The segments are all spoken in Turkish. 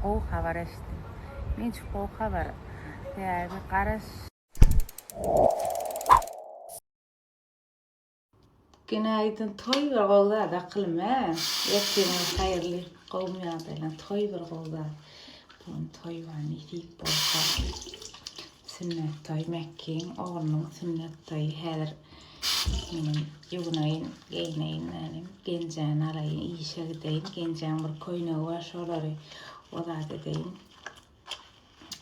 o haber eşitdim. Men şu o haber yani qaraş. Günaydın toy bir qolda da qilma. Ertemiz hayırlı qolmayadıyla toy bir qolda. Bugün toy var ne deyip bolsa. Sünnet toy Mekke'nin oğlunun sünnet toy her yugunayın, geyneyin, gencen alayın, işe gideyin, gencen bir koynağı var şoları o da dedeyin.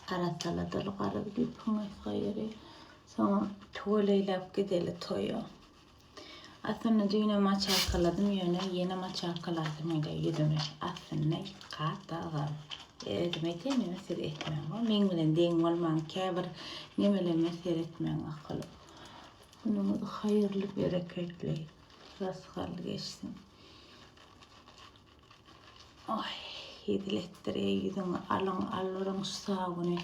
Karataladır, karı bir pınıs gayri. Sonra tuğleylap gideli toyu. Aslında düğüne maç arkaladım yine maç arkaladım öyle yüzüme. Aslında katağı. Demek ki mesir etmem var. Men bilen deň bolman käbir nemeler mesir etmem akalı. Bunu hayırlı bereketli, rastgele geçsin. Ay, hedilettirey yüzüne alırın sağını.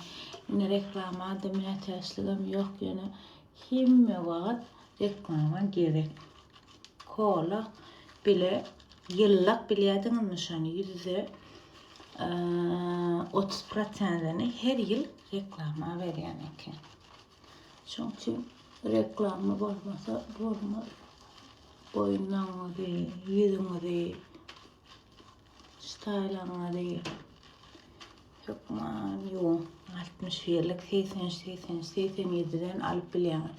Ne reklama adım tersligim yok yani. Himme wagt reklama gerek. Kola bile yıllık biliyordunuz nişanı yüzde 30%'ni her yıl reklama veriyor ki. Çünkü reklamı olmasa olmaz. Boyundan değil, yüzüne değil, style'ına değil. Çok man yok. 60 yıllık 87'den alıp biliyorum.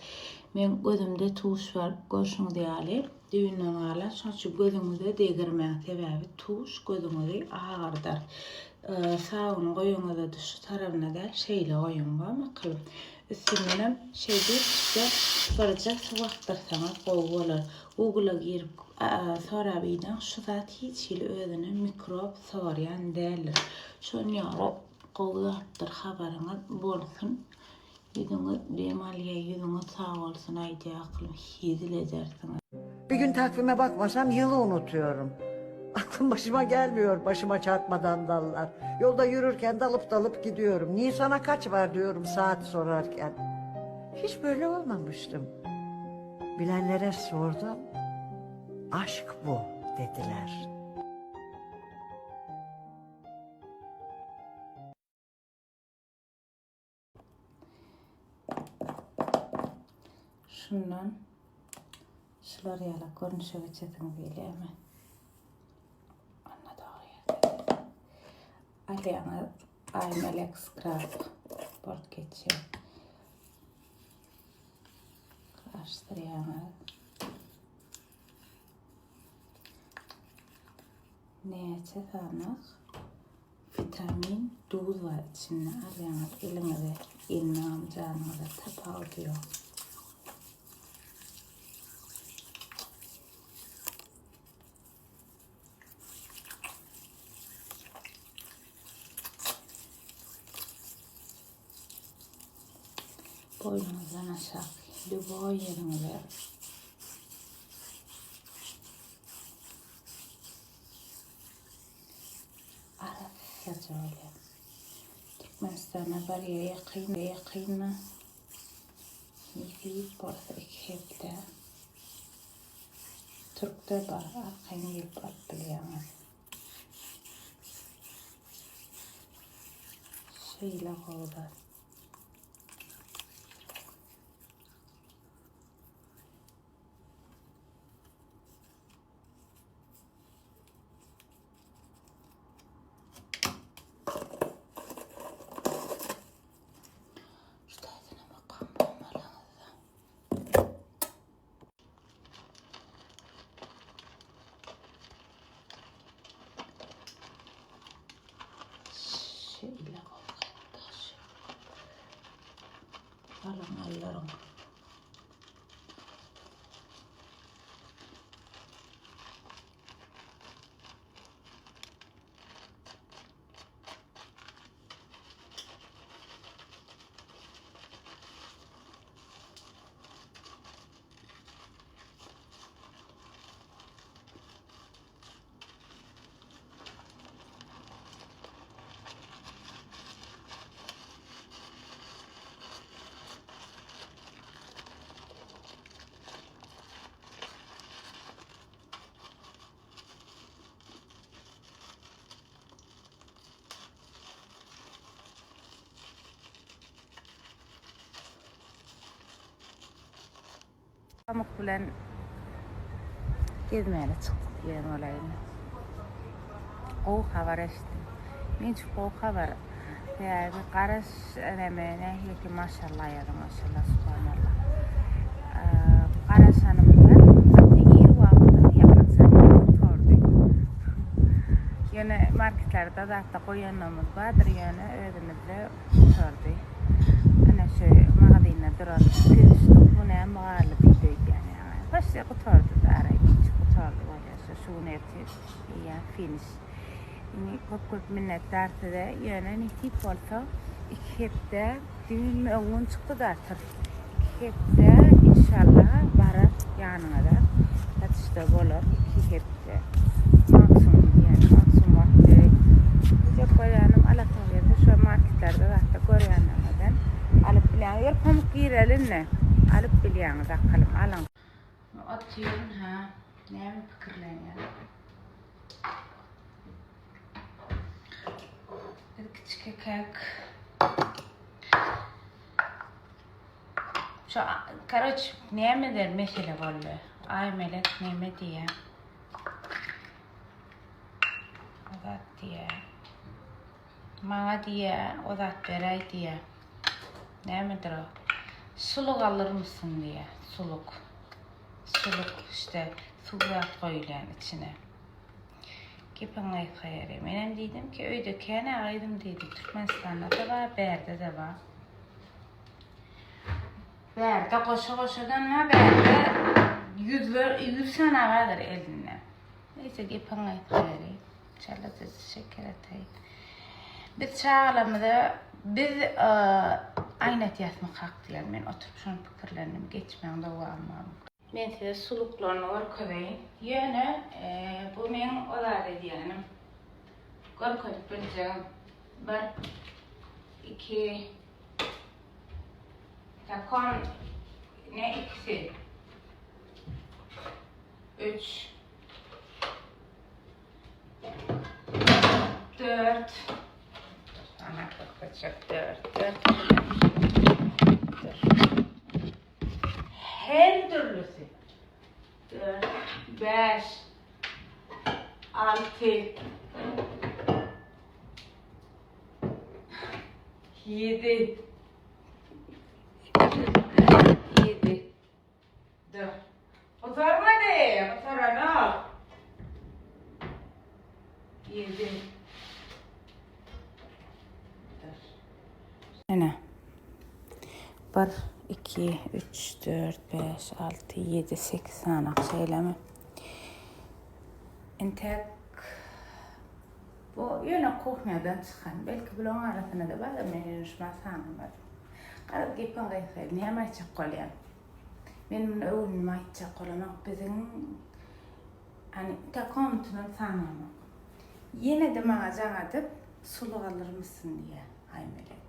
Men gözümde tuş var, görüşün diyali. Düğünden ağlar, çünkü gözümüzde değirmeyen sebebi tuş gözümüzde ağırdır. Sağını koyunuza şu tarafına da şeyle koyun var mı kılım. Üstünden şeyde işte soracak sıvaktırsanız koyular. Google'a girip sorabiyden şu zat hiç il özünü mikrop sorayan değerler. Şunu yarı koyulardır haberiniz bolsun. Yüzünü demaliye yüzünü sağ olsun ayda aklım hizil edersiniz. Bir gün takvime bakmasam yılı unutuyorum. Aklım başıma gelmiyor başıma çarpmadan dallar. Yolda yürürken dalıp gidiyorum. Nisan'a kaç var diyorum saat sorarken. Hiç böyle olmamıştım. Bilenlere sordum. Aşk bu dediler. Şundan şular yala görünüşe geçetin böyle mi? Anna doğru Aliana Aymelek Scrap Bort geçiyor. Karıştırıyorlar. Neyse sana vitamin duz var içinde. Aliana elinize ilmam canınıza tapağı diyor. Boynunuzdan aşağı boy yerinize arasıca öyle. Türkmenistan'a bariye yakınma yiyip borsa hepte Türk'te var arkayını yiyip alıp biliyoruz. Şeyle oldu. Şeyle oldu. Pamuk bilen gezmeye çıktık diyen olayını. Qoğuk haber eşittim. Men şu qoğuk haber. Yani qarış elemene ki maşallah ya da maşallah subhanallah. Qaraş hanımlar hatta iyi vaqtda yapatsanlar tordu. Yani marketlerde de hatta qo'yanimiz bardir yani o'zimizda tordu. Ana shu mag'azinda turadi. Kirishdi buni ham g'alib deydi yani. Başta qutordi da araychi qutordi bo'lsa shuni ya finish. Yani çok minnettardır da yani nasip olsa iki hafta düğün öğün çıktı da tır. İki hafta inşallah barı yanına da satışta olur iki hafta maksimum yani maksimum vakti. Çok koyanım alakalıydı şu marketlerde de hatta koyanlardan alıp bilen yer pamuk girelim ne alıp bilen de kalıp alın. Atıyorsun ha ne fikirleniyor? Küçük kek. Şu karoç ne midir mesele vallahi. Ay melek ne diye. Odat diye. Bana diye, odat beray diye. Ne midir o? Suluk alır mısın diye. Suluk. Suluk işte suya koyulan içine. Kipen ayıkayarım. Benim dedim ki öyle kene araydım dedi. Türkmenistan'da da var, Berde de var. Berde koşudan var, Berde 100 sene vardır elinde. Neyse kipen ayıkayarım. İnşallah sizi şeker atayım. Biz çağlamada biz aynet yatma kalktı yani. Ben oturup şunu fikirlendim. Geçmeyen de o almam. Ben size suluklarını orkadayım. Yani bu benim olar ediyenim. Korkuduk bileceğim. 1, 2, takon ne ikisi? 3, 4. Ana bakacak 4. Her türlüsü. 4, 5, 6, 7, 4. Oturma de, oturana. 7. Ana. 1, 2, 3, 4, 5, 6, 7, 8 tane şeylemi. Entek bu yine kuhmadan çıkan. Belki bunun arasında da var da ben yürüşmezsem var. Qarab gepen qayxayl, niye mayçaq qolyan? Benim öğün mayçaq qolamak bizim hani takomtunun sanmamak. Yine de mağaza adıp sulu alır mısın diye haymelek.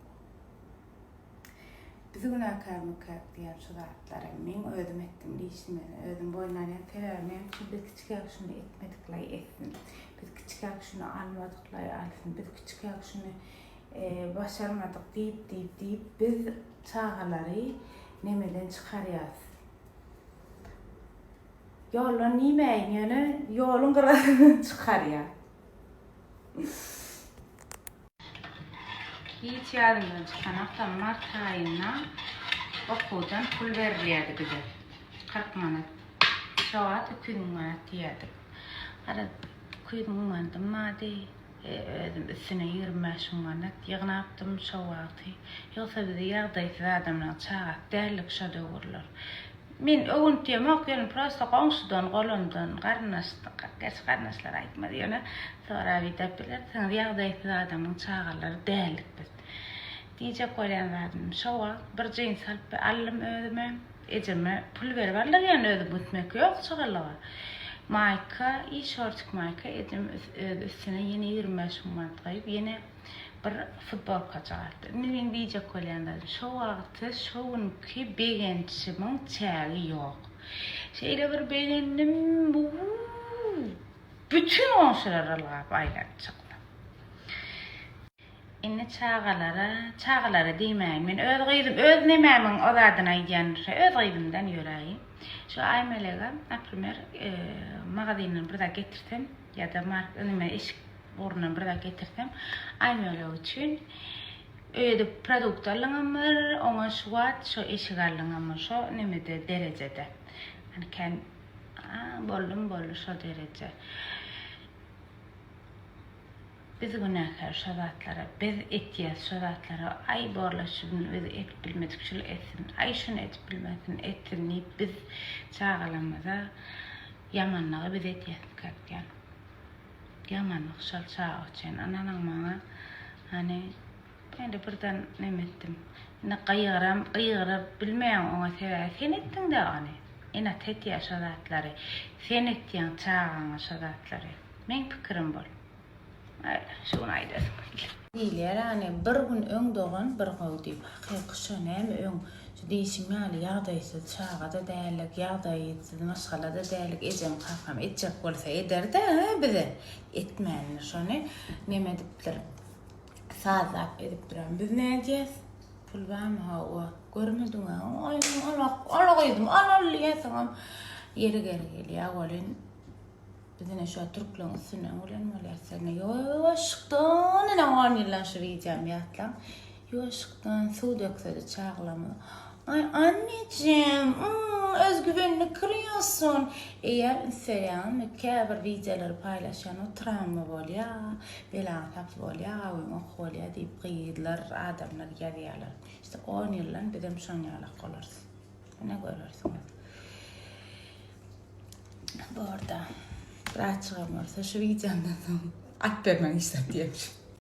Bizim akarmıkak diye şu rahatlara men ödüm ettim deyiştim yani ödüm boyunlarına terörmeyem ki biz küçük yak şunu etmedikleri etsin. Biz küçük yak şunu almadıkları alsın. Biz küçük yak şunu başarmadık deyip biz çağaları nemeden çıkarıyız. Yolun nimeyin yani yolun kırasını çıkarıyor. Hiç yardımdan çıkanaktan Mart ayına okuldan pul veriliydi bize. 40 manat. Şu an 2 manat diyedik. Ara 2 manat madde üstüne 25 manat yığına yaptım şu vakti. Yoksa bize yağdayız adamlar çağat derlik şu doğurlar. Men öğün diyemek yani prosto komşudan, kolumdan, kardeşler aytmadı yani. Sonra bir de bilir, sen yağdayız adamın çağaları derlik biz. Diyecek olanlardım şu vakit bir cins alıp alım ödeme, eceme pul veriverler yani ödüm ütmek yok çıkarlar. Mayka, iyi şortuk mayka, edim üstüne yine 25 manat koyup yine bir futbol kaçardı. Men diyecek olanlardım şu vakti şovunki beğençimin çağı yok. Şeyle bir beğendim bu bütün onşular alıp aylar çıktı. İnne çağalara demeyin. Men öz nememing o zadına ýanýar. Öz gydymdan ýöräýin. Şu aymelega, например, magazinin burada getirdim ya da önüme iş orundan burada getirdim. Aymelega için öyle produkt alınamır, ona şuat, şu işi alınamır, şu nemede derecede. Yani ken bollum şu derece. Biz günahkar şabatlara, biz etiyat şabatlara, ay borlaşın, biz et bilmedik şunu etsin, ay şunu et bilmesin, etsin deyip biz çağalamada yamanlığı biz etiyat katken. Yamanlık şal çağı için, ananın bana, hani, ben de buradan nemettim. Ne kıyırıp bilmeyen ona sever, sen ettin de hani. Ena etiyat şabatları, sen ettiyen çağına şabatları. Men fikrim bol. Şunu aydır. Diler hani bir gün öň doğan bir gowdy hakyky näme öň değişimli ýagdaýsy çağada dälik ýagdaýsy maşgalada dälik ejem kakam etjek bolsa eder-de bize etmänler şonu näme dipdir sazap edip duran biz nädiýäs pul barmy hawa görmediň ala goýdum ala ýasaňam ýere gelýär bolyn bizden şu Türklerin üstüne olan maliyatlarına yoşuktan ne anıyla şurayı cemiyatla yoşuktan su döksede çağlamı ay anneciğim özgüvenini kırıyorsun eğer insan mükemmel videoları paylaşan o travma oluyor bela kapı oluyor o oluyor deyip kıyıdlar adamlar yazıyorlar işte 10 yıldan bizim şanyala kalırsın ne görürsünüz bu arada Bırak çıkamıyorsa şu videomdan at vermen istedim.